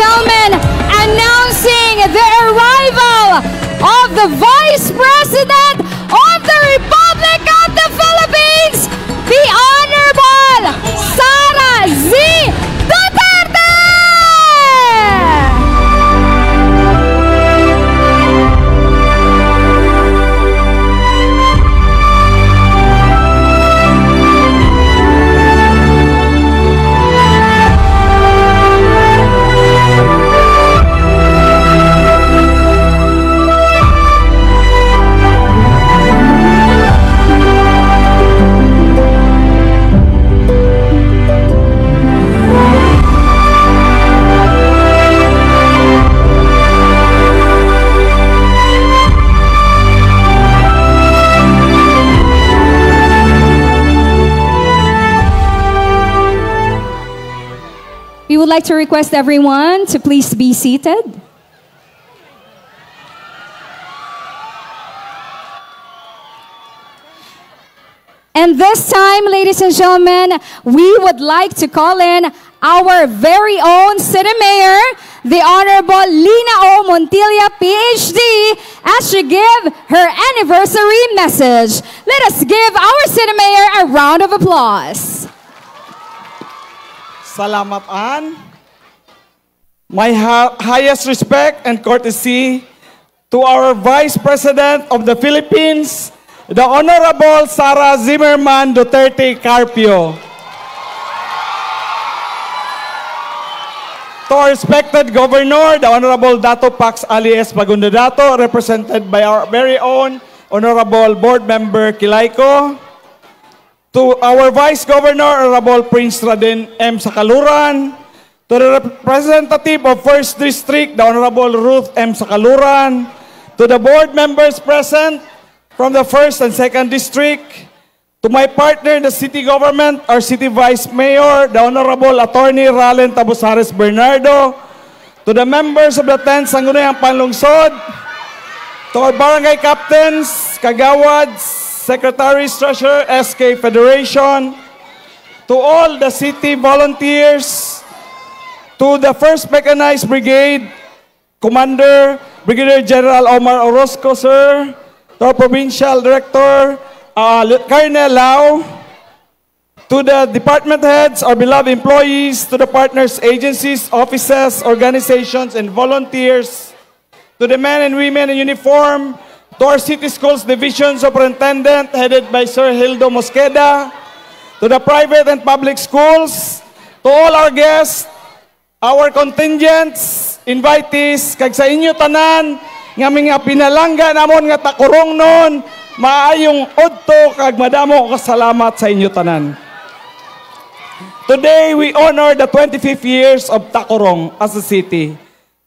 gentlemen, announcing the arrival of the Vice President of the Republic of the Philippines, the Honorable Sara Z. Duterte! We would like to request everyone to please be seated. And this time, ladies and gentlemen, we would like to call in our very own City Mayor, the Honorable Lina O. Montilla, PhD, as she give her anniversary message. Let us give our City Mayor a round of applause. Salamat, Ann. My highest respect and courtesy to our Vice President of the Philippines, the Honorable Sara Zimmerman Duterte Carpio. To our respected Governor, the Honorable Dato Pax Alias Magundadato, represented by our very own Honorable Board Member Kilaiko. To our Vice Governor, Honorable Prince Raden M. Sakaluran. To the representative of 1st District, the Honorable Ruth M. Sakaluran. To the board members present from the 1st and 2nd District. To my partner in the city government, our City Vice Mayor, the Honorable Attorney Ralen Tabusares Bernardo. To the members of the 10th Sangguniang Panlungsod. To our barangay captains, kagawads, secretaries, treasurer, SK Federation, to all the city volunteers, to the 1st Mechanized Brigade, Commander, Brigadier General Omar Orozco, sir, to our Provincial Director, Colonel Lau, to the department heads, our beloved employees, to the partners, agencies, offices, organizations, and volunteers, to the men and women in uniform, to our City Schools Division Superintendent, headed by Sir Hildo Mosqueda, to the private and public schools, to all our guests, our contingents, invitees, kag sa inyo tanan, nga mga pinalangga namon nga takurong nun, maayong odto kag madamo kasalamat sa inyo tanan. Today, we honor the 25th years of Tacorong as a city.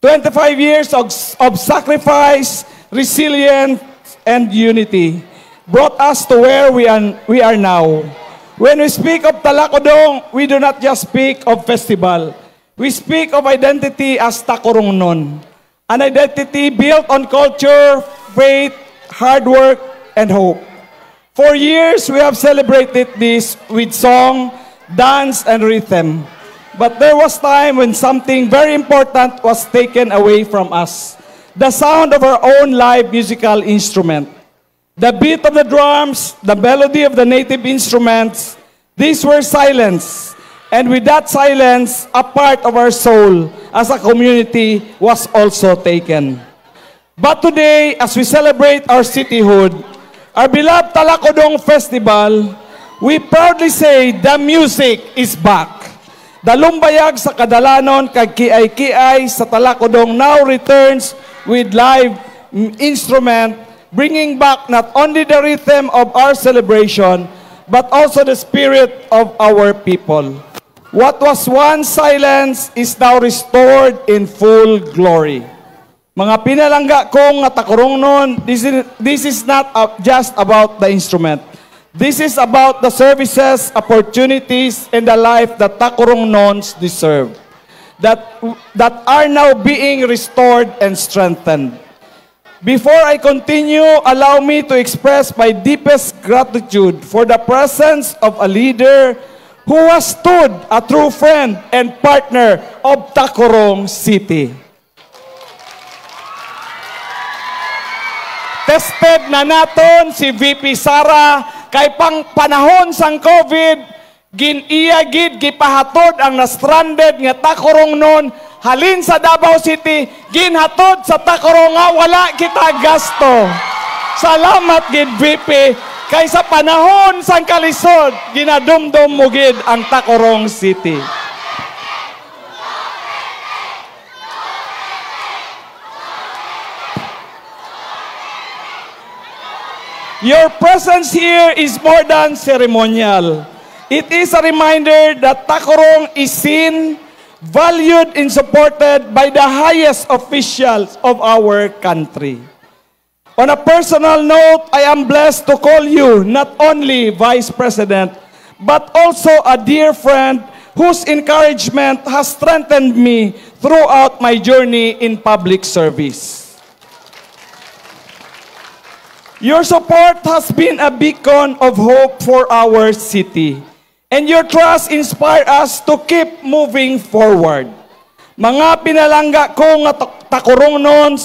25 years of sacrifice, resilience, and unity brought us to where we are now. When we speak of Talacodong, we do not just speak of festival. We speak of identity as Tacorongnon, an identity built on culture, faith, hard work, and hope. For years, we have celebrated this with song, dance, and rhythm. But there was time when something very important was taken away from us. The sound of our own live musical instrument. The beat of the drums, the melody of the native instruments, these were silence. And with that silence, a part of our soul as a community was also taken. But today, as we celebrate our cityhood, our beloved Talacodong Festival, we proudly say the music is back. Dalumbayag sa kadalanon kag kiay-kiay sa Talacodong now returns with live instrument, bringing back not only the rhythm of our celebration, but also the spirit of our people. What was once silence is now restored in full glory. Mga pinalangga kong nga takurongnon, this is not just about the instrument. This is about the services, opportunities, and the life that Tacorongnons deserve, that are now being restored and strengthened. Before I continue, allow me to express my deepest gratitude for the presence of a leader who has stood a true friend and partner of Tacurong City. Tested na naton si VP Sara kay pang panahon sang COVID, gin-iyagid, gipahatod ang na-stranded nga Tacurong noon, halin sa Davao City, ginhatod sa Tacurong nga wala kita gasto. Salamat gid VP, kay sa panahon sang kalisod, ginadumdum mo gid ang Tacurong City. Your presence here is more than ceremonial. It is a reminder that Tacurong is seen, valued, and supported by the highest officials of our country. On a personal note, I am blessed to call you not only Vice President, but also a dear friend whose encouragement has strengthened me throughout my journey in public service. Your support has been a beacon of hope for our city, and your trust inspires us to keep moving forward. Mga pinalangga ko nga Tacurong noon,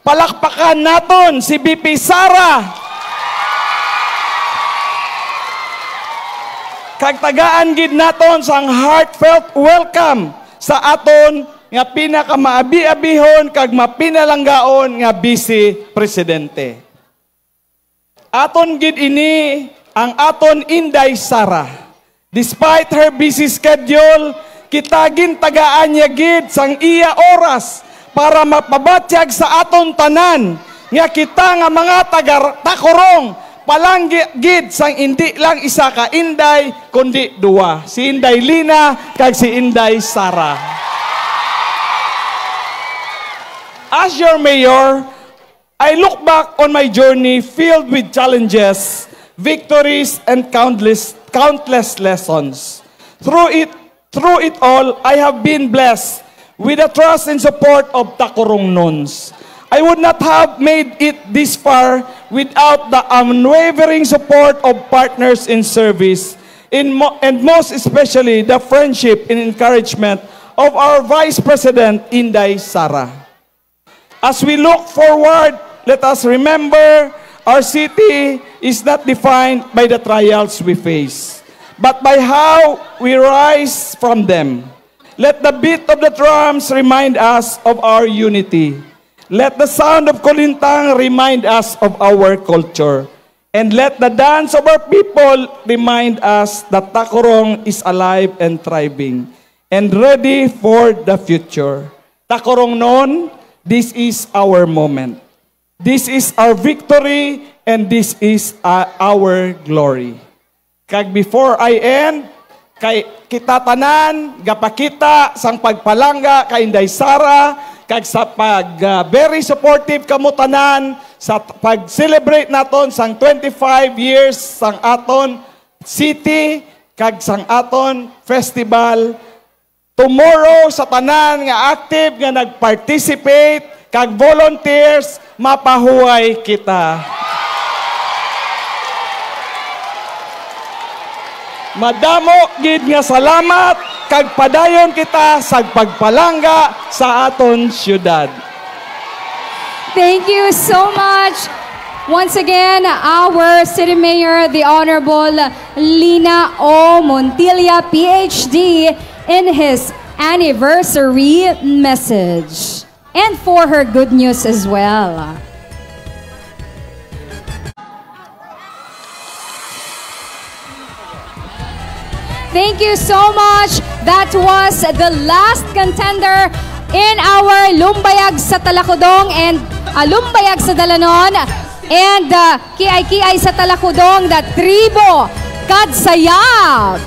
palakpakan naton si VP Sara. Kagtagaan gid naton sang heartfelt welcome sa aton nga pinakamaabi-abihon kag mapinalanggaon nga Vice Presidente. Aton gid ini ang aton Inday Sara. Despite her busy schedule, kita gintagaan niya gid sang iya oras para mapabatyag sa aton tanan nga kita nga mga taga-Tacurong palanggid sang hindi lang isa ka Inday kundi duwa, si Inday Lina kag si Inday Sara. As your mayor, I look back on my journey filled with challenges, victories, and countless lessons. Through it all, I have been blessed with the trust and support of Tacurong Nuns. I would not have made it this far without the unwavering support of partners in service, and most especially the friendship and encouragement of our Vice President, Inday Sara. As we look forward, let us remember our city is not defined by the trials we face, but by how we rise from them. Let the beat of the drums remind us of our unity. Let the sound of Kulintang remind us of our culture. And let the dance of our people remind us that Tacurong is alive and thriving and ready for the future. Tacurong noon, this is our moment. This is our victory and this is our glory. Kag before I end, kay kita tanan, gapakita sang pagpalangga kay Inday Sara, kag sa very supportive kamo tanan sa pag-celebrate naton sang 25 years sang aton city, kag sang aton festival. Tomorrow sa tanan nga active nga nag-participate, kag volunteers, mapahuway kita. Madamo gid nga salamat kag padayon kita sa pagpalangga sa aton syudad. Thank you so much. Once again, our City Mayor, the Honorable Lina O. Montilla, PhD, in his anniversary message. And for her good news as well. Thank you so much. That was the last contender in our Lumbayag sa Talakudong and Lumbayag sa Dalanon and Kiay-Kiay sa Talakudong, the Tribo Kadsayab.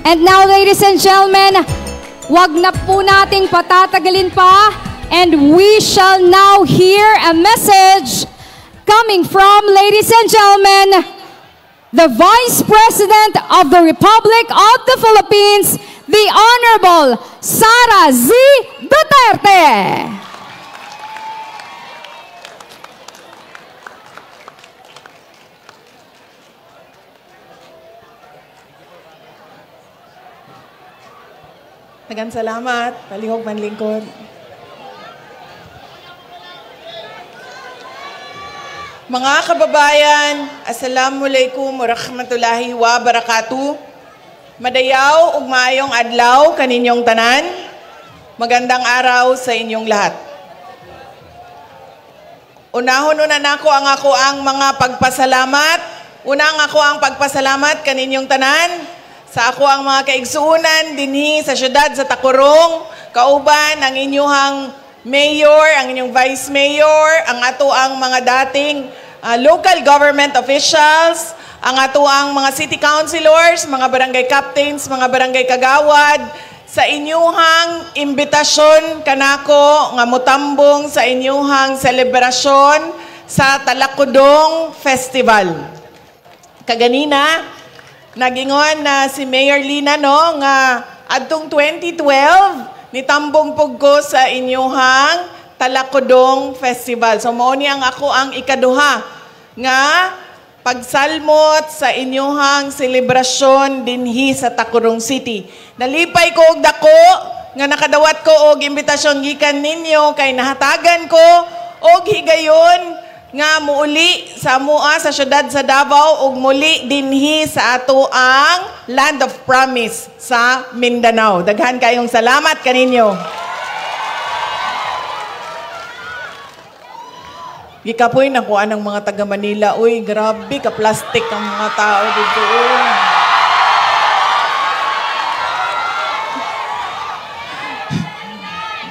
And now, ladies and gentlemen, wag na po nating patatagalin pa, and we shall now hear a message coming from, ladies and gentlemen, the Vice President of the Republic of the Philippines, the Honorable Sara Z. Duterte. Daghang salamat. Palihog man lingkod. Mga kababayan, assalamualaikum warahmatullahi wabarakatuh. Madayaw ug maayong adlaw kaninyong tanan. Magandang araw sa inyong lahat. Unahon nako ang mga pagpasalamat. Unang ako ang pagpasalamat kaninyong tanan sa ako ang mga kaigsuunan dinhi sa syudad sa Tacorong, kauban ang inyong mayor, ang inyong vice mayor, ang ato ang mga dating local government officials, ang ato ang mga city councilors, mga barangay captains, mga barangay kagawad, sa inyuhang imbitasyon kanako nga mutambong sa inyuhang selebrasyon sa Talakudong Festival. Kaganina, nagingon na si Mayor Lina no nga adtong 2012 nitambong pug ko sa inyuhang Talakudong Festival. So mao ni ang ako ang ikaduha nga pagsalmot sa inyuhang selebrasyon dinhi sa Tacorong City. Nalipay ko og dako nga nakadawat ko og imbitasyon gikan ninyo kay nahatagan ko og higayon nga muuli sa amua sa syudad sa Davao ug muli dinhi sa ato ang Land of Promise sa Mindanao. Daghan kayong salamat kaninyo. Gikapoy na ko anang mga taga Manila. Uy, grabe ka plastic ang mga tao dito.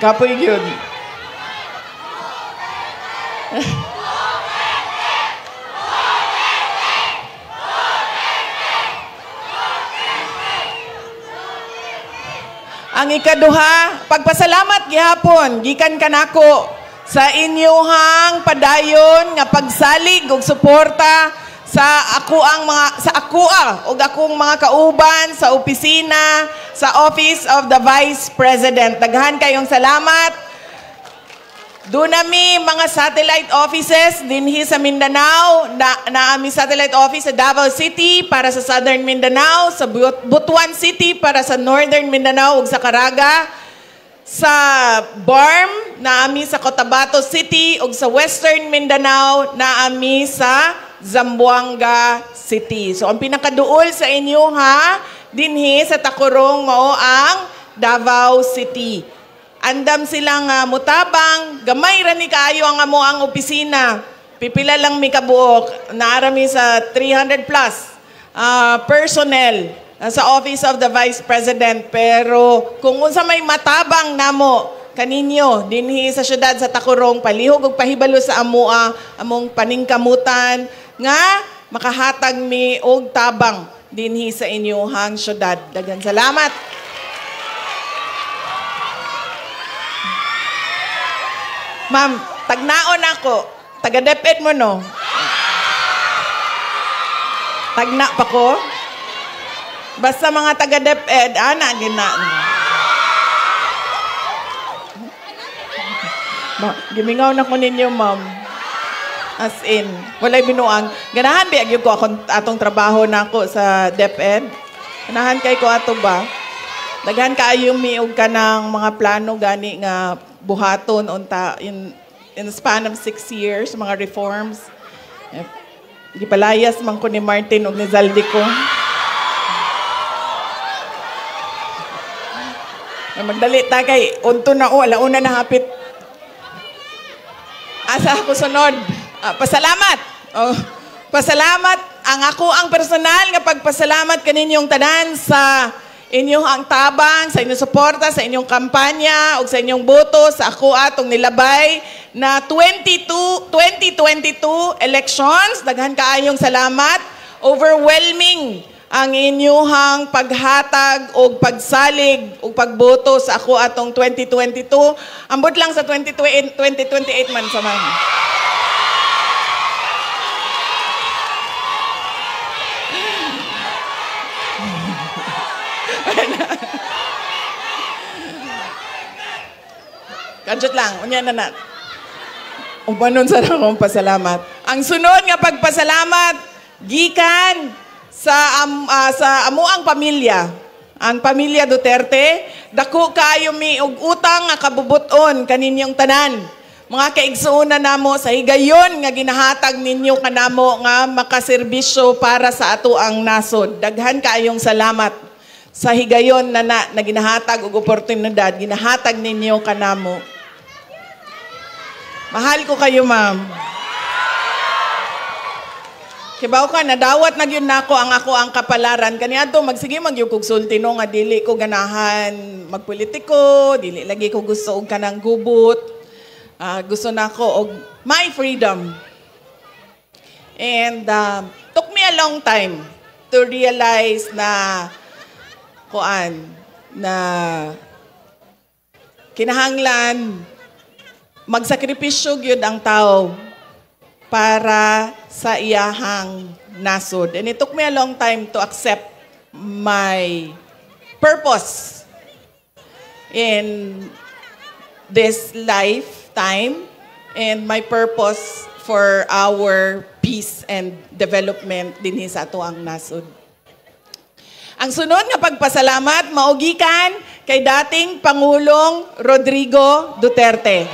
Kapoy yun. Ang ikaduha, pagpasalamat gihapon, gikan kanako sa inyuhang padayon nga pagsalig ug suporta sa ako ug akong mga kauban sa opisina sa Office of the Vice President. Daghan kayong salamat. Dunami mga satellite offices dinhi sa Mindanao, naami satellite office sa Davao City para sa Southern Mindanao, sa Butuan City para sa Northern Mindanao ug sa Caraga, sa BARM naami sa Cotabato City ug sa Western Mindanao naami sa Zamboanga City. So ang pinakaduol sa inyo dinhi sa Tacorong mao ang Davao City. Andam silang mutabang, gamay ra ni kaayo ang amo ang opisina. Pipila lang mi kabuok, naarami sa 300 plus personnel sa Office of the Vice President. Pero kung unsa may matabang namo kaninyo dinhi sa syudad sa Tacorong, palihog ug pahibalo sa amoa among paningkamutan nga makahatag mi og tabang dinhi sa inyong syudad. Daghang salamat. Ma'am, tagnaon ako. Taga-DepEd mo, no? Tagna pa ko? Basta mga taga-DepEd, gina. Gimingaw na ko ninyo, ma'am. As in, walay binuang. Ganahan ba, ko atong trabaho na ako sa DepEd? Ganahan kay ko ato ba? Daghan kaayo miog ka ng mga plano gani nga buhaton unta in the span of 6 years, mga reforms. Gipalayas man ko ni Martin ug ni Zaldi ko. Magdali ta kay unto na alauna na hapit. Asa ako sunod? Pasalamat. Pasalamat ang ako ang personal nga pagpasalamat kaninyong tanan sa inyong ang tabang, sa inyong suporta, sa inyong kampanya, o sa inyong boto, sa ako atong nilabay na 2022 elections. Daghan kaayong salamat. Overwhelming ang inyong paghatag o pagsalig o pagboto sa ako atong 2022. Ambot lang sa 2028 man sa mga. Kadjot lang, unya na. Umanon sa akong pasalamat. Ang sunod nga pagpasalamat gikan sa amuang pamilya. ang pamilya Duterte, dako kayo mi og utang nga kabubuton kaninyong tanan. Mga kaigsuuna namo sa higayon nga ginahatag ninyo kanamo nga makaserbisyo para sa ato ang nasod. Daghan kaayong salamat sa higayon na ginahatag og oportunidad, ginahatag ninyo kanamo. Mahal ko kayo, ma'am. Kibaw ka, nadawat na yun nako ang kapalaran. Kaniadto, magsige magyukugsulti no, nga dili ko ganahan magpolitiko, dili lagi ko gusto og kanang gubot. Gusto na ko og my freedom. And took me a long time to realize na kinahanglan magsakripisyo gyud ang tao para sa iyahang nasod. And it took me a long time to accept my purpose in this lifetime and my purpose for our peace and development dinhi sa ato ang nasod. Ang sunod nga pagpasalamat maugikan kay dating Pangulong Rodrigo Duterte.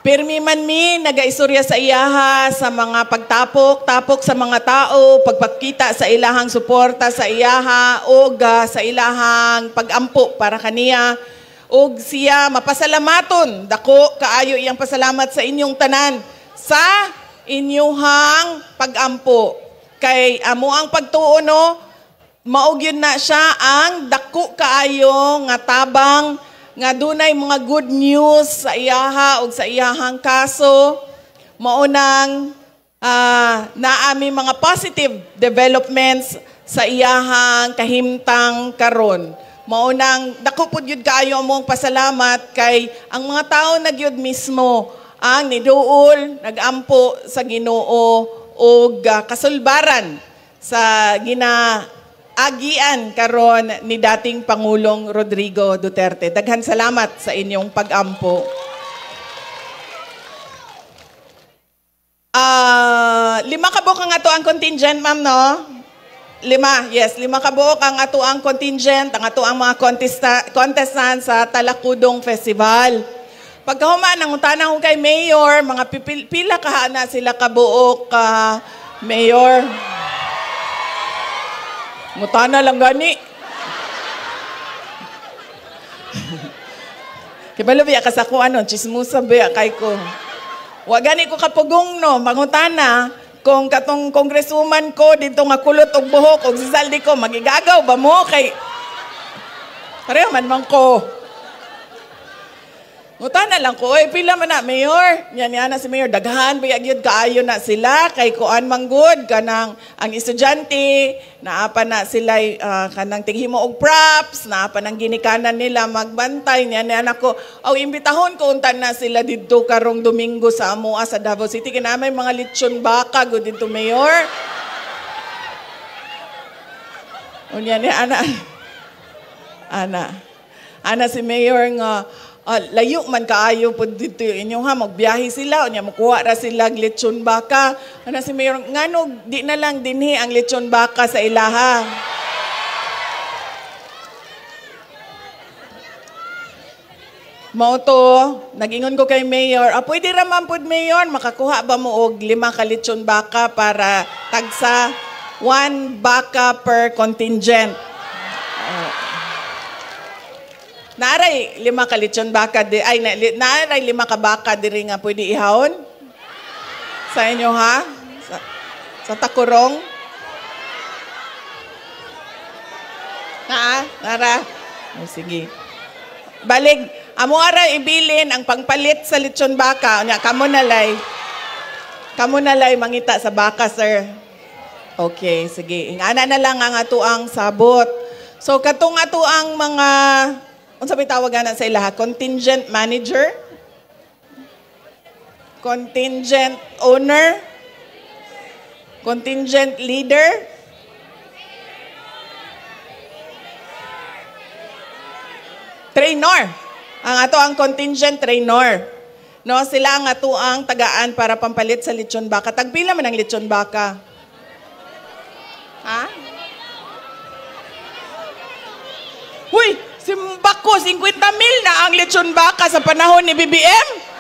Pirmi man mi, nagaistorya sa iyaha sa mga pagtapok sa mga tao, pagpakita sa ilahang suporta sa iyaha, o sa ilahang pagampo para kaniya, o siya mapasalamaton. Dako, kaayo iyang pasalamat sa inyong tanan sa inyuhang pagampo. Kay amo ang pagtuono, maugyod na siya ang dako kaayo nga tabang nga dunay mga good news sa iyaha o sa iyahang kaso, maunang naami mga positive developments sa iyahang kahimtang karon. Maunang dako pud gyud kaayo among pasalamat kay ang mga tao na gyud mismo ang niduol, nagampo sa Ginoo og kasulbaran sa agian karon ni dating Pangulong Rodrigo Duterte. Daghan salamat sa inyong pag-ampo. 5 kabuok ang ato ang contingent, ma'am, no? 5 kabuok ang ato ang contingent, ang ato ang mga contestant sa Talakudong Festival. Pagkahuman, ang utanang kay Mayor, mga pila ka na sila kabuok, Mayor. Mutana lang gani. Kibalo biya kasako chismusa biya kay ko. Wa gani ko kapugong no, mangutana kung katong congresswoman ko dito nga kulot og buhok og sisaldi ko magigagaw ba mo kay pareho man ko. Mutana lang ko, pila man na, Mayor. Yan na si Mayor. Daghan, bayagyod kaayo na sila. Kay kuan manggod, kanang ang estudyante, naapa na sila kanang tighimo og props, naapa ng ginikanan nila magbantay. Yan ako, imbitahon ko untan na sila dito karong Domingo sa Amoa sa Davao City. Kinamay mga lechon baka go dito, Mayor. Unya ni Ana si Mayor nga, layo man kaayo po dito inyo ha, magbiyahe sila, unya makuha ra sila lechon baka. Ano si Mayor, ngano di na lang dinhi ang lechon baka sa ilaha. Mao to, nagingon ko kay Mayor, pwede ra man pud Mayor, makakuha ba mo og 5 ka lechon baka para tagsa 1 baka per contingent. Naaray 5 ka lechon baka naaray 5 ka baka diri nga pwede ihawon sa inyo ha sa Takurong. Nara. Sige. Balig, amo ara ibilin ang pangpalit sa lechon baka. Nya kamo nalay mangita sa baka, sir. Okay, sige. Ingana na lang ang atuang sabot. So katong atuang mga unsa may tawagan na sa ilaha? Contingent manager? Contingent owner? Contingent leader? Trainer. Ang ato ang contingent trainer. No, sila ang atuang tagaan para pampalit sa lechon baka. Tagpila man ang lechon baka? Ha? Huy, simbako, 50 mil na ang lechon baka sa panahon ni BBM?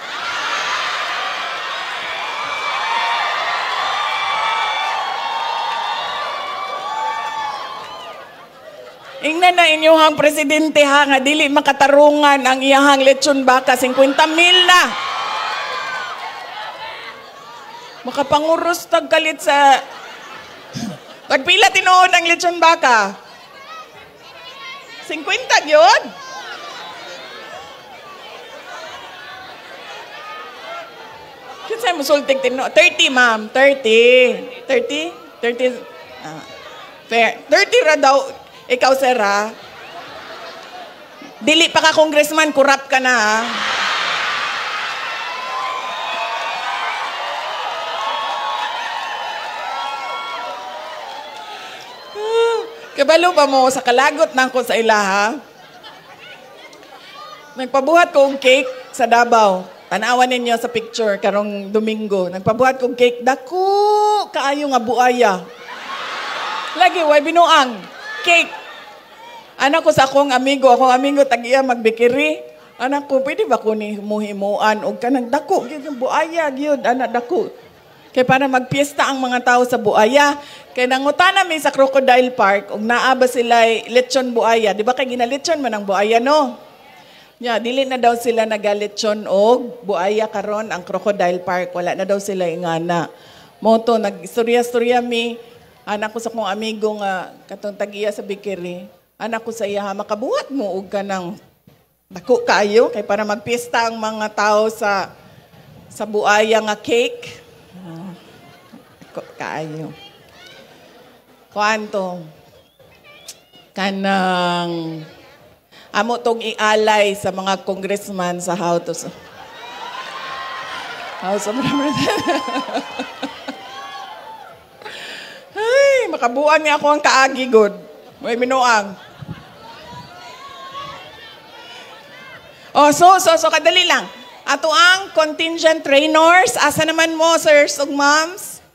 Ingnan na inyong presidente ha, nga dili makatarungan ang iyahang lechon baka, 50 mil na. Makapanguros tagkalit sa... Tagpila tinuod ang lechon baka? 50 yun? Kinsay mo sultig tinuod? 30 ma'am, 30. 30? 30? Fair. 30 ra daw. Ikaw, sir, ha? Dili pa ka congressman, kurap ka na, ha? Kabalo ba mo sa kalagot na ko sa ilaha? Nagpabuhat ko ang cake sa Davao. Tanawan ninyo sa picture karong Domingo. Nagpabuhat ko ang cake. Dako, kaayo nga buaya. Lagi, way binuang. Cake. Anak ko sa akong amigo tag-iya magbikiri. Anak ko, pwede ba ko ni muhimuan o kanang dako, buaya, gyud anak dako. Kaya para magpiesta ang mga tao sa buaya. Kaya nangutana mi sa Crocodile Park, og naaba sila lechon buaya. Di ba kay ginalechon man ang buaya, no? Yeah, dili na daw sila nagalechon og buaya karon ang Crocodile Park. Wala na daw sila ingana. Moto, nag-istorya-storya mi. Anak ko sa kong amigo nga katong tag-iya sa bikiri. Anak ko sa iya, makabuhat mo og kanang dako kayo kay para magpista ang mga tao sa buaya nga cake. Dako kayo. Kuanto kanang amo tong ialay sa mga congressman sa House of Representatives. Ay, makabuan niya ako ang kaagi, good. May minuang. Oh, so, kadali lang. Ato ang contingent trainers. Asa naman mo, sirs ug moms?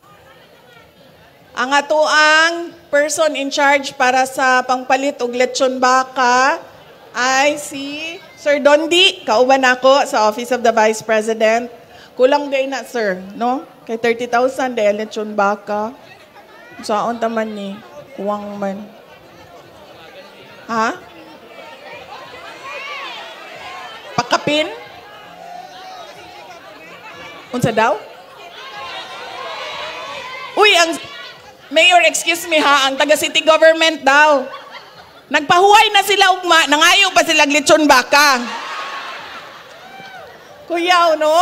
Ang ato ang person in charge para sa pangpalit og lechon baka ay si Sir Dondi. Kauban ako sa Office of the Vice President. Kulang day na, sir, no? Kay 30,000 day lechon baka. Saan taman ni? Kuwang man. Ha? Pakapin? Unsa daw? Uy, ang Mayor, excuse me ha, ang taga-city government daw. Nagpahuway na sila ugma, nangayo pa sila lechon baka. Kuya, no?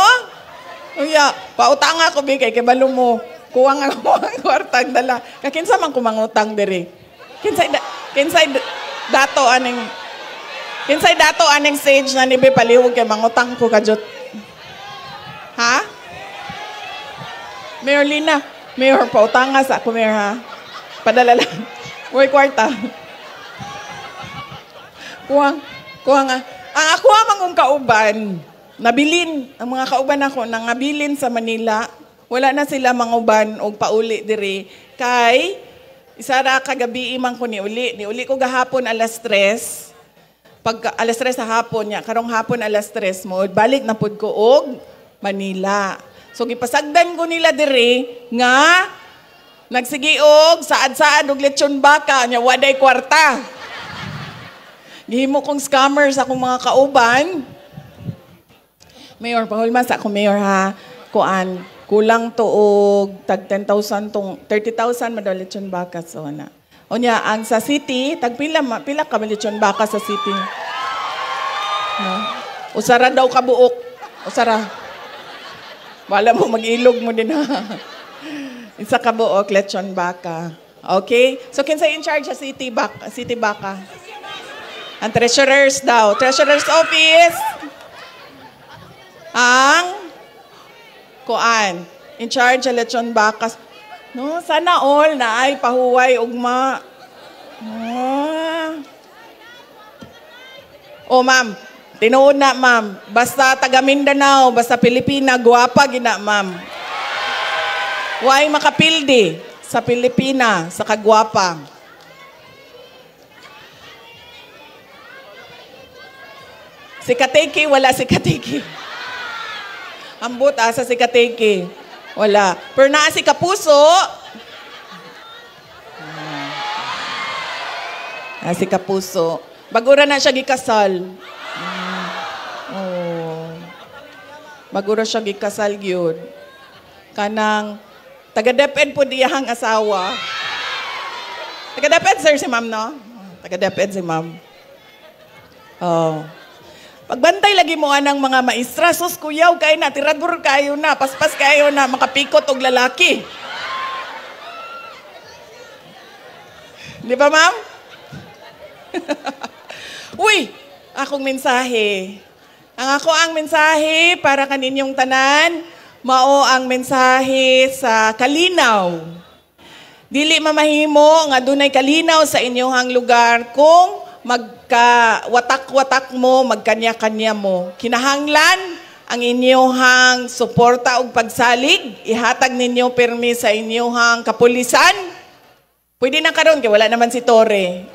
Kuya, pautang ako bigay kay balo mo. Kuwang ako ang kwartang dala. Kakinsa man kumangutang diri. Kinsay dato aning stage na nibi palihog kay mangutang ko kajot. Ha? Mayor Lina, Mayor pautanga sa ako, Mayor, ha? Padala lang. Uy, kwarta. Kuwang nga. Ang ako amang kauban, nabilin, ang mga kauban ako, nangabilin sa Manila. Wala na sila manguban o pauli diri. Kay, isara kagabi imang ko ni uli ko gahapon alas 3. Pag alas 3 sa hapon niya, karong hapon alas 3 mo, balik na pud ko og Manila. So, gipasagdan ko nila diri nga, nagsigiog, saad-saad og lechon baka, niya waday kwarta. Gihimo kong scammer sa akong mga kauban. Mayor, pahulma sa akong mayor, ha? Kuan, kulang to og tag 10,000 tong 30,000 madal lechon baka so na. Onya ang sa city tag pila ka lechon baka sa city. No? Usara daw ka buok. Usara. Wala mo mag-ilog mo din ha. Isa ka buok lechon baka. Okay? So kinsa in charge sa city baka? Ang treasurers daw. Treasurer's office. Ang kuan, in charge sa lechon bakas. No, sana all na ay pahuway ugma. Oh, ma'am, Tinuod na, ma'am. Basta taga Mindanao, basta Pilipina, guwapa gina, ma'am. Huwag makapildi sa Pilipina, sa kagwapa. Si Kateki, wala si Kateki. Ambot, asa si Kateki. Wala. Pero naa si Kapuso. Si Kapuso. Bagura na siya gikasal. Bagura siya gikasal gyud. Kanang taga-DepEd po diyahang asawa. Taga-DepEd, sir, si ma'am, no? Taga-DepEd si ma'am. Oh. Pagbantay lagi mo anang mga maestra, sus kuyaw kayo na, tirador kayo na, paspas kayo na, makapikot og lalaki. Di ba, ma'am? Uy, akong mensahe. Ang mensahe para kaninyong tanan, mao ang mensahe sa kalinaw. Dili mamahimo nga dunay kalinaw sa inyong lugar kung magka-watak-watak mo, magkanya-kanya mo. Kinahanglan ang inyong suporta o pagsalig, ihatag ninyo permi sa inyong kapulisan. Pwede na karon kay wala naman si Tore.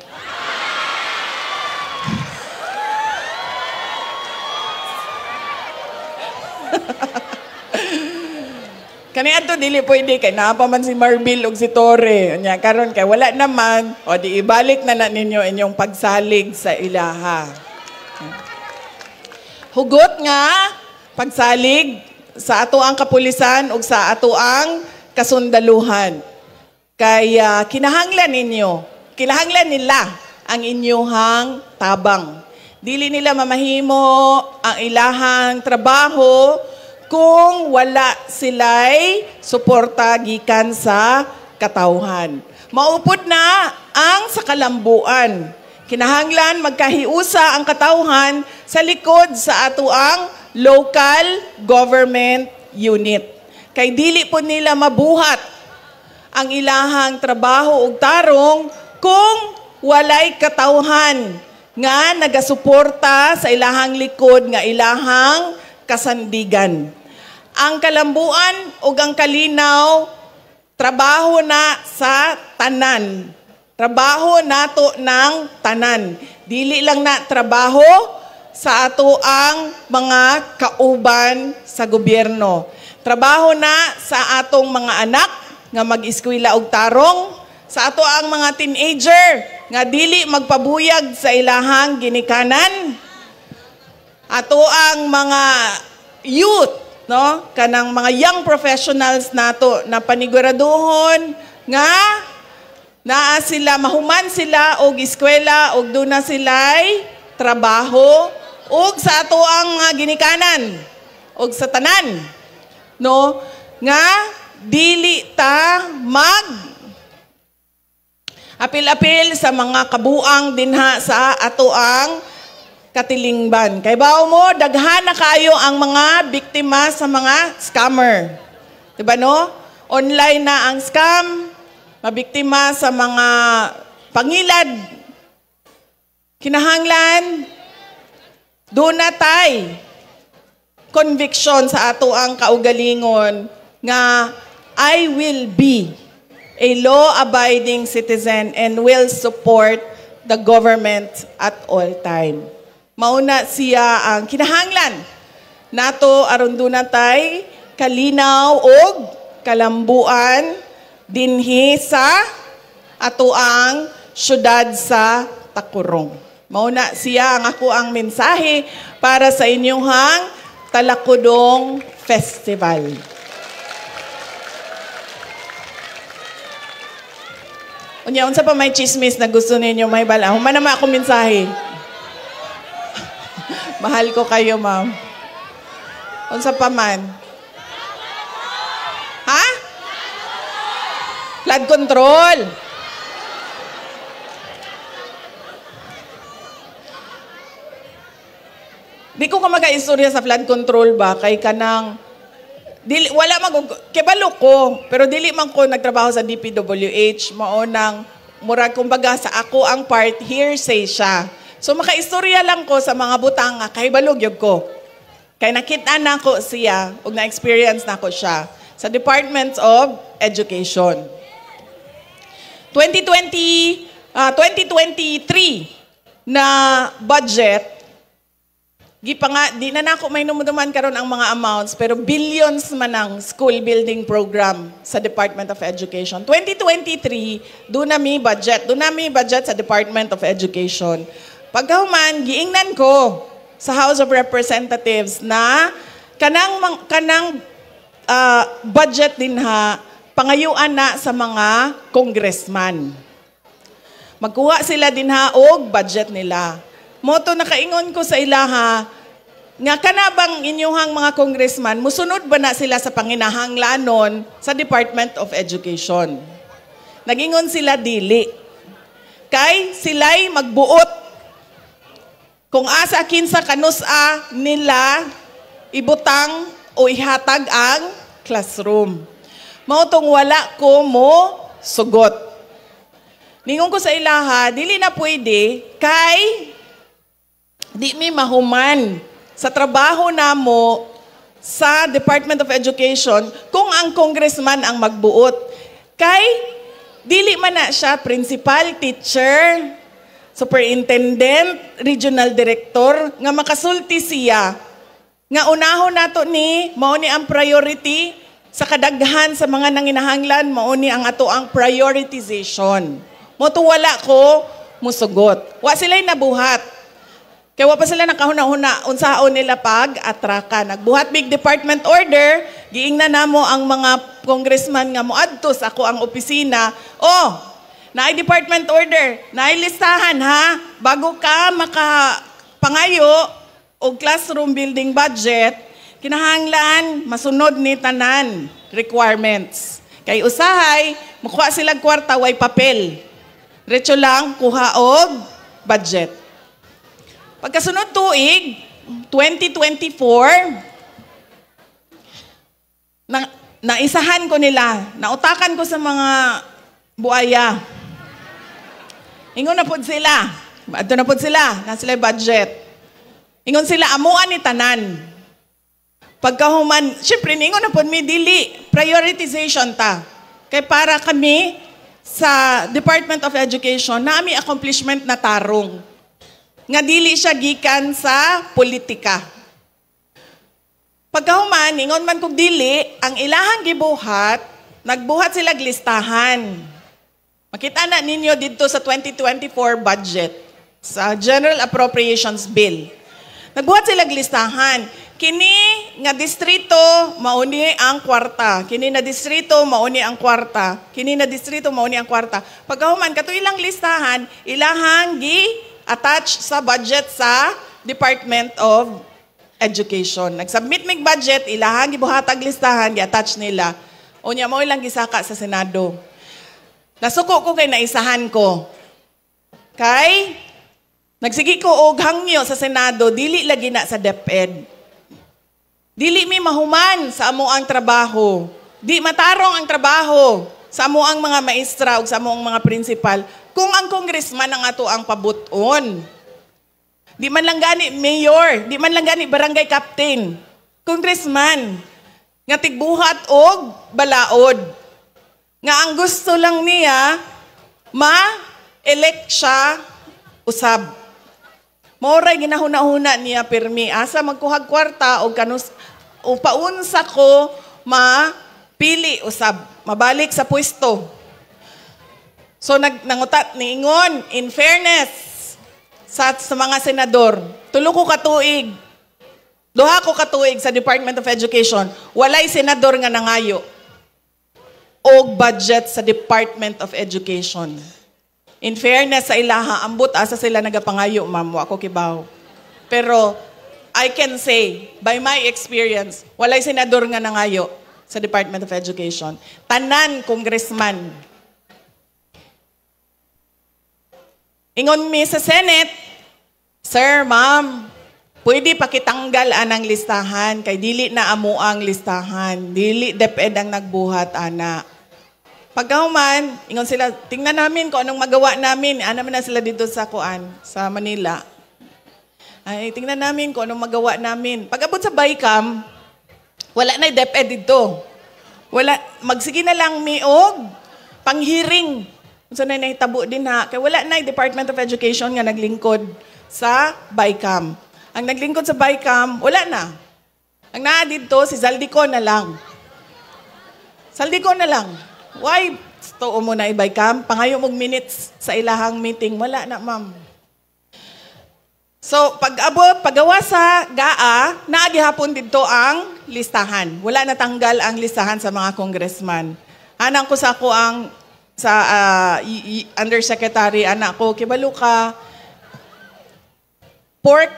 Kaniya to dili pwede kay naapa man si Marbil ug si Tore. Nya karon kay wala naman, o di ibalik na ninyo inyong pagsalig sa ilaha. Hugot nga pagsalig sa ato ang kapulisan ug sa ato ang kasundaluhan. Kay kinahanglan nila ang inyong tabang. Dili nila mamahimo ang ilahang trabaho kung wala sila'y suporta gikan sa katawhan. Maupod na ang sa kalambuan. Kinahanglan magkahiusa ang katawhan sa likod sa atuang local government unit. Kay dili po nila mabuhat ang ilahang trabaho ug tarong kung walay katawhan nga nagasuporta sa ilahang likod nga ilahang kasandigan. Ang kalambuan ug ang kalinaw, trabaho na sa tanan. Trabaho nato ng tanan. Dili lang na trabaho sa ato ang mga kauban sa gobyerno. Trabaho na sa atong mga anak nga mag-eskwela og tarong, sa ato ang mga teenager nga dili magpabuyag sa ilahang ginikanan. Ato ang mga youth, no? Kanang mga young professionals nato na paniguraduhon nga naa sila, mahuman sila og eskwela og doon na sila'y trabaho og sa ato ang ginikanan og sa tanan, no? Nga dili ta apil-apil sa mga kabuang dinha sa ato ang katilingban. Kay bao mo, daghan na kayo ang mga biktima sa mga scammer. Diba no? Online na ang scam, mabiktima sa mga pangilad. Kinahanglan, doon na tay conviction sa ato ang kaugalingon nga I will be a law-abiding citizen and will support the government at all time. Mauna siya ang kinahanglan nato aron dunay kalinaw og kalambuan dinhi sa ato ang syudad sa Tacorong. Mauna siya ang ako ang mensahe para sa inyong Talakudong Festival. Unya, unsa pa may chismis na gusto ninyo may bala? Human naman ako mensahe. Mahal ko kayo, ma'am. Unsa pa man? Ha? Flood control. Di ko ka mag-istorya sa flood control ba? Kay kanang dili, wala kebalo ko, pero dili man ko nagtrabaho sa DPWH, maunang murag kumbaga sa ako ang part, hearsay siya. So makaistorya lang ko sa mga butanga, kay balugyog ko. Kay nakita na ko siya, ug na-experience na ko siya sa Department of Education. 2023 na budget, di na nako may numuduman karon ang mga amounts, pero billions man ang school building program sa Department of Education. 2023, doon na may budget sa Department of Education. Pagkahuman, giingnan ko sa House of Representatives na kanang budget din pangayuan na sa mga congressman. Magkuha sila din og budget nila. Moto nakaingon ko sa ilaha, nga kanabang inyuhang mga congressman, musunod ba na sila sa panginahanglanon sa Department of Education? Nagingon sila dili. Kay sila'y magbuot. Kung asa kinsa kanusa nila ibutang o ihatag ang classroom. Mautong wala ko mo sugot. Ningon ko sa ilaha, dili na pwede kay di mi mahuman sa trabaho namo sa Department of Education kung ang congressman ang magbuot. Kay dili man na siya principal, teacher, superintendent, regional director nga makasulti siya nga unahon nato ni mao ni ang priority sa kadaghan sa mga nanginahanglan, mao ni ang ato ang prioritization. Moto wala ko musugot. Wa sila'y nabuhat. Kaya wa pa sila nakahuna-huna unsaon nila pag-atraka. Nagbuhat big department order, giingnan namo ang mga congressman nga moadto sa ako ang opisina. Oh, naay department order, naay listahan ha, bago ka makapangayo o classroom building budget, kinahanglan masunod ni tanan requirements. Kay usahay, makuha silang kwarta, way papel. Diretso lang, kuha og budget. Pagkasunod tuig, 2024, naisahan ko nila, nautakan ko sa mga buaya. Ingon na po sila, ato na po sila, na sila budget. Ingon sila, amuan ni tanan. Pagkahuman, syempre, ingon na po, may dili, prioritization ta. Kaya para kami, sa Department of Education, nami accomplishment na tarong. Nga dili siya gikan sa politika. Pagkahuman, ingon man kog dili, ang ilahang gibuhat, nagbuhat sila listahan. Makita na ninyo dito sa 2024 budget, sa General Appropriations Bill. Nagbuhat sila listahan. Kini nga distrito mauni ang kwarta. Kini na distrito mauni ang kwarta. Kini na distrito mauni ang kwarta. Pagkahuman kato ilang listahan, ilahang gi-attach sa budget sa Department of Education. Nag-submit mig budget, ilahang gibuhatag listahan, gi-attach nila. Unya mo ilang gisaka sa Senado. Nasuko ko kay naisahan ko. Kay nagsigi ko og hangyo sa Senado, dili lagi na sa DepEd. Dili mi mahuman sa amo ang trabaho. Di matarong ang trabaho sa amo ang mga maestra ug sa amo ang mga principal kung ang congressman ang ato ang pabuton. Di man lang gani mayor, di man lang gani barangay captain. Congressman nga tigbuhat og balaod. Nga ang gusto lang niya ma-elect siya usab. Moray ginahuna-huna niya pirmi. Asa magkuhag kwarta o paunsa ko mapili usab. Mabalik sa pwesto. So nangutat niingon, in fairness sa mga senador, tulo ko katuig, duha ko katuig sa Department of Education, walay senador nga nangayo og budget sa Department of Education. In fairness sa ilaha, ambot asa sila nagapangayo, ma'am, wako kibaw. Pero I can say, by my experience, walay senador nga nangayo sa Department of Education. Tanan congressman. Ingon mi sa Senate, Sir, ma'am, pwede pakitanggal anang listahan kay dili na amo ang listahan. Dili DepEd ang nagbuhat ana. Pagkahuman, ingon sila, tingnan namin kung anong magawa namin. Ano man na sila dito sa Kuan, sa Manila. Ay, tingnan namin kung anong magawa namin. Pag-abot sa BICAM, wala na DepEd dito. Wala, magsige na lang miog, panghiring. Kung saan na nahitabo din ha. Kaya wala na Department of Education nga naglingkod sa BICAM. Ang naglingkod sa BICAM, wala na. Ang naa dito, si Zaldico na lang. Zaldico na lang. Why? Too mo na i-BICAM. Pangayo mong minutes sa ilahang meeting. Wala na, ma'am. So, pag-abot, paggawa sa GAA, naagihapon dito ang listahan. Wala natanggal ang listahan sa mga congressman. Anak ko sa ako ang undersecretary, anak ko, kibalo ka, pork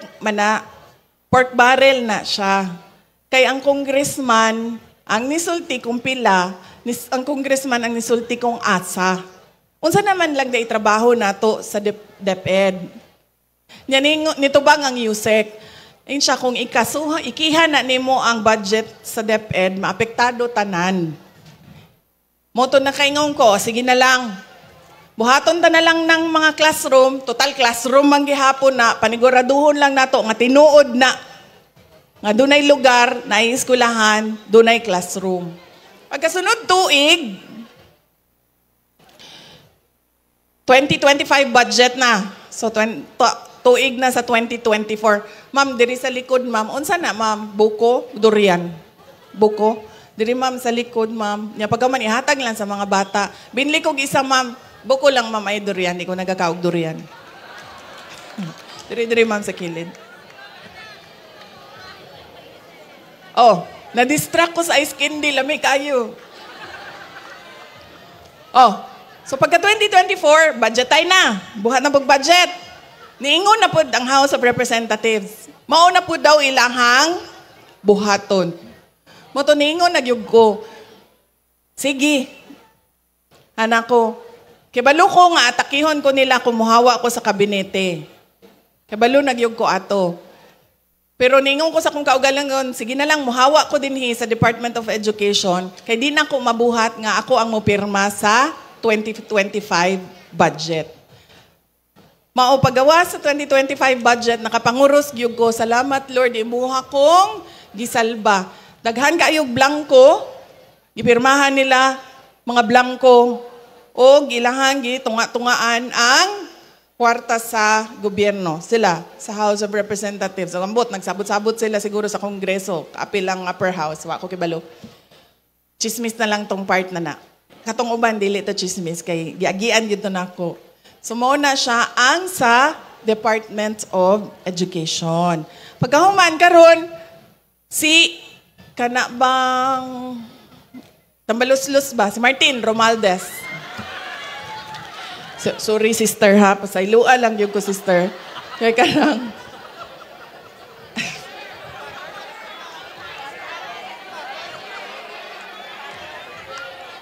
barrel na siya. Kay ang congressman, ang nisulti kong pila, ang congressman ang nisulti kong asa. Unsa naman lang na itrabaho nato sa DepEd. Nito bang ang USEC? Ayun siya, kung ikiha na nimo ang budget sa DepEd, maapektado tanan. Moto na kaingon ko, sige na lang. Buhaton ta na lang ng mga classroom, total classroom ang gihapon na, paniguraduhon lang nato, nga tinuod na. Nga dunay lugar, na iskulahan, dunay classroom. Pagkasunod tuig, 2025 budget na. So, tuig na sa 2024. Ma'am, diri sa likod, ma'am. Unsa na, ma'am? Buko? Durian? Buko? Diri, ma'am, sa likod, ma'am. Nya pagkaman, ihatag lang sa mga bata. Binli kog isa, ma'am. Buko lang, ma'am, ay durian. Di ko nagakaog durian. Diri, ma'am, sa kilid. Oh, na-distract ko sa ice candy. Lamig kayo. Oh, so pagka 2024, budget tayo na. Buhat na pag-budget. Niingon na po ang House of Representatives. Mauna po daw ilahang buhaton. Moto niingon nagyug ko. Sige. Anak ko. Kibalo ko nga atakihon ko nila kumuhawa ko sa kabinete. Kibalo nagyug ko ato. Pero niingon ko sa kong kaugalingon, sige na lang muhawa ko dinhi sa Department of Education kay di na ko mabuhat nga ako ang mopirma sa 2025 budget. Mao paggawa sa 2025 budget, nakapanguros gyud ko. Salamat Lord, imuha kong gisalba. Daghan kaayog blanco, gipirmahan nila mga blanco o gilahan gitunga-tungaan ang kwarta sa gobyerno. Sila sa House of Representatives. So, ambot, nagsabot-sabot sila siguro sa Kongreso. Kaapil lang upper house. Wa ko kibalo. Chismis na lang tong part na. Katong uban dili to chismis kay giagian gyud to nako. Sumuna siya ang sa Department of Education. Pagkahuman karon si kanabang tambalos-los ba? Si Martin Romualdez. Sorry sister ha, pasaylua lang yung ko sister. Kaya kanang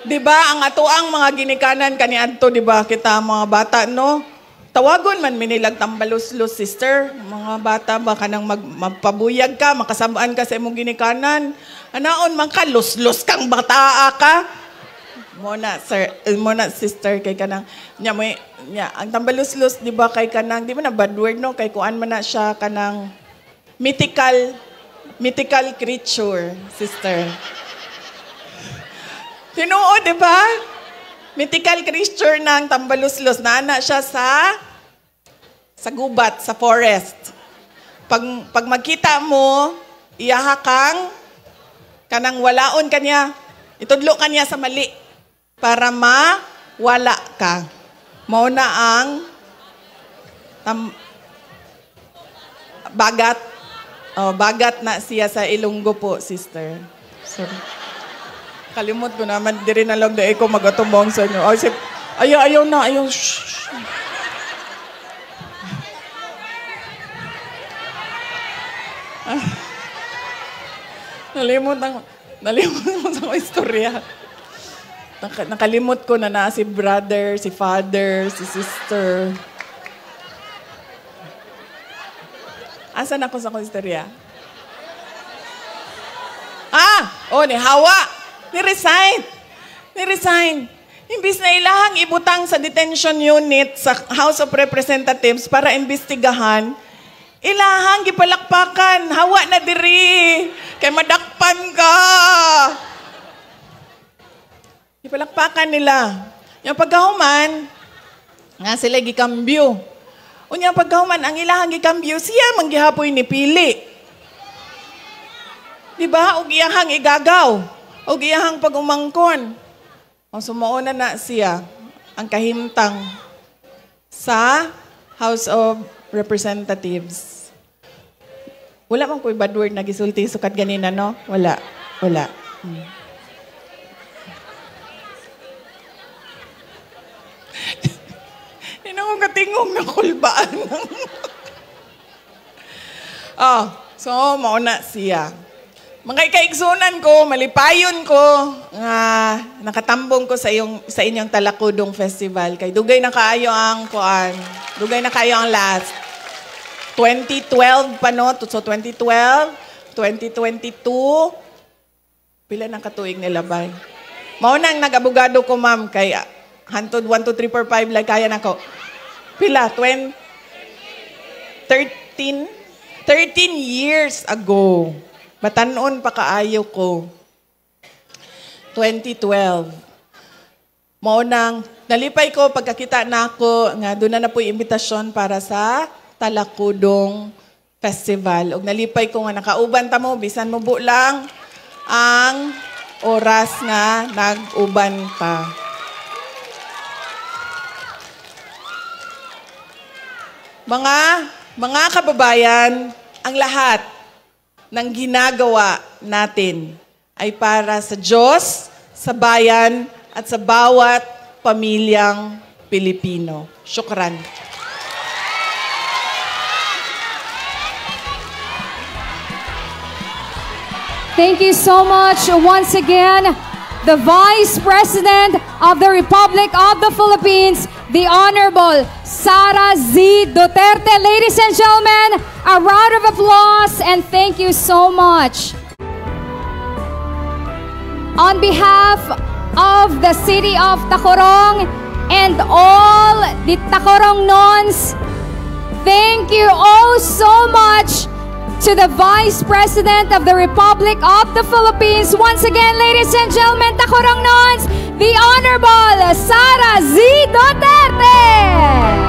diba, ang atoang mga ginikanan kaniadto, diba, kita mga bata, no? Tawagon man minilag tambalos-los, sister. Mga bata ba kanang magpabuyag ka, makasabaan ka sa imong ginikanan. Anaon man ka, los-los kang bataa ka. Muna, sir, muna, sister, kay kanang, ang tambalos-los, diba, kay kanang, di ba na bad word, no? Kay kuan man na siya kanang mythical creature, sister. Tinuod, di ba? Mythical creature ng tambaluslos. Naana siya sa gubat, sa forest. Pag magkita mo, iyahakang kanang walaon kanya. Itudlo kanya sa mali para mawala ka. Mauna ang bagat. Oh, bagat na siya sa Ilonggo po, sister. Sorry. Kalimot ko naman, di rin alam na ko mag-atumbong sa inyo. Ayaw na, ayaw. Shh. Nalimot mo sa istorya. Nakalimot ko na si brother, si father, si sister. Asan ako sa istorya? Ni Hawa. Ni-resign. Imbis na ilahang ibutang sa detention unit sa House of Representatives para imbestigahan, Ilahang gipalakpakan, hawa na diri. Kay madakpan ka. Gipalakpakan nila. Yung pagkahuman, nga sila gikambyo. Unya pagkahuman, ang ilahang gikambyo, siya manggihapoy ni pili. Diba? Og iyahang igagaw. Og iyahang pag-umangkon. O sumuuna na siya ang kahimtang sa House of Representatives. Wala bang ko'y bad word na gisulti sukat ganina, no? Wala. Wala. Hinang katingong na kulbaan. So, mauna siya. Mga kaigsunan ko, malipayon ko, nga nakatambong ko sa inyong Talakudong Festival. Kay dugay na kaayo ang kuan. Dugay na kaayo ang last. 2012 pa no, so 2012, 2022, pila ng katuig nilabay. Mao nang nag-abogado ko, ma'am, kay hantod 1, 2, 3, 4, 5, like kaya na ko. Pila? 13 years ago. Batanon pa kaayo ko. 2012. Mao nang nalipay ko pagkakita na ako nga doon na po yung imbitasyon para sa Talakudong Festival. Og nalipay ko nga nakauban ta mo bisan mo bu lang ang oras nga nag-uban pa. Mga kababayan, ang lahat ng ginagawa natin ay para sa Diyos, sa bayan, at sa bawat pamilyang Pilipino. Syukran. Thank you so much once again, the Vice President of the Republic of the Philippines, the Honorable Sara Z. Duterte. Ladies and gentlemen, a round of applause and thank you so much. On behalf of the City of Tacurong and all the Tacurong Nons, thank you all so much to the Vice President of the Republic of the Philippines. Once again, ladies and gentlemen, Tacurong Nons, the Honorable Sara Z. Duterte.